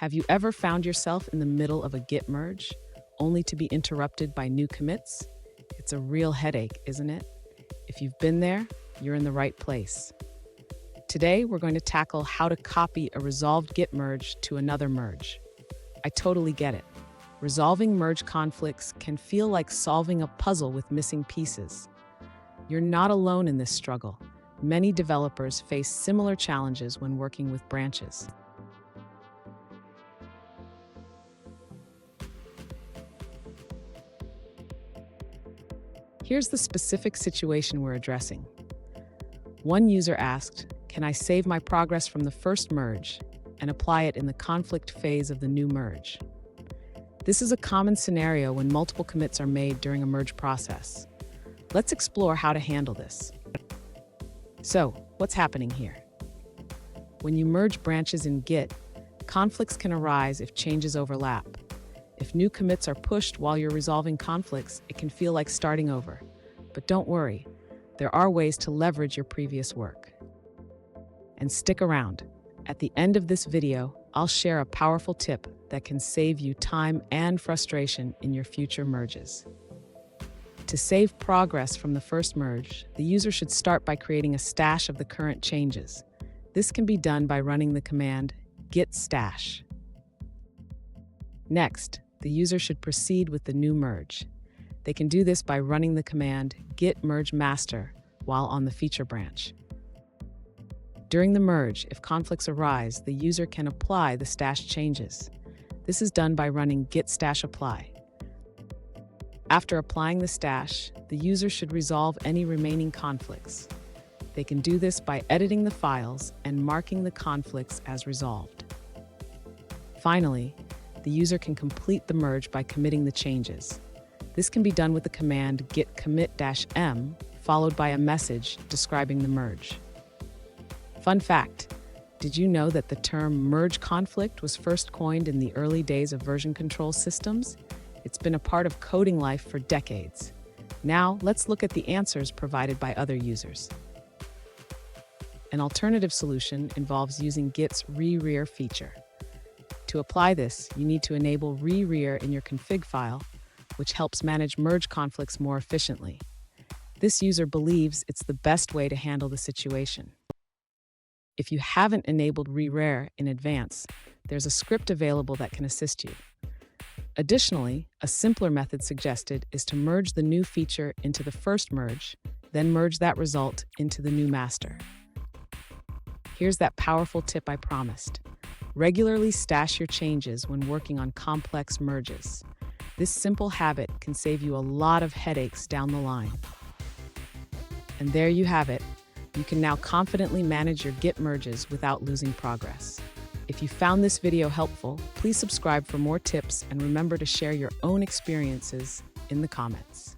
Have you ever found yourself in the middle of a Git merge, only to be interrupted by new commits? It's a real headache, isn't it? If you've been there, you're in the right place. Today, we're going to tackle how to copy a resolved Git merge to another merge. I totally get it. Resolving merge conflicts can feel like solving a puzzle with missing pieces. You're not alone in this struggle. Many developers face similar challenges when working with branches. Here's the specific situation we're addressing. One user asked, "Can I save my progress from the first merge and apply it in the conflict phase of the new merge?" This is a common scenario when multiple commits are made during a merge process. Let's explore how to handle this. So, what's happening here? When you merge branches in Git, conflicts can arise if changes overlap. If new commits are pushed while you're resolving conflicts, it can feel like starting over. But don't worry, there are ways to leverage your previous work. And stick around. At the end of this video, I'll share a powerful tip that can save you time and frustration in your future merges. To save progress from the first merge, the user should start by creating a stash of the current changes. This can be done by running the command git stash. Next, the user should proceed with the new merge. They can do this by running the command git merge master while on the feature branch. During the merge, if conflicts arise, the user can apply the stash changes. This is done by running git stash apply. After applying the stash, the user should resolve any remaining conflicts. They can do this by editing the files and marking the conflicts as resolved. Finally, the user can complete the merge by committing the changes. This can be done with the command git commit-m followed by a message describing the merge. Fun fact, did you know that the term merge conflict was first coined in the early days of version control systems? It's been a part of coding life for decades. Now, let's look at the answers provided by other users. An alternative solution involves using Git's re-rear feature. To apply this, you need to enable re-rear in your config file, which helps manage merge conflicts more efficiently. This user believes it's the best way to handle the situation. If you haven't enabled re-rear in advance, there's a script available that can assist you. Additionally, a simpler method suggested is to merge the new feature into the first merge, then merge that result into the new master. Here's that powerful tip I promised. Regularly stash your changes when working on complex merges. This simple habit can save you a lot of headaches down the line. And there you have it. You can now confidently manage your Git merges without losing progress. If you found this video helpful, please subscribe for more tips and remember to share your own experiences in the comments.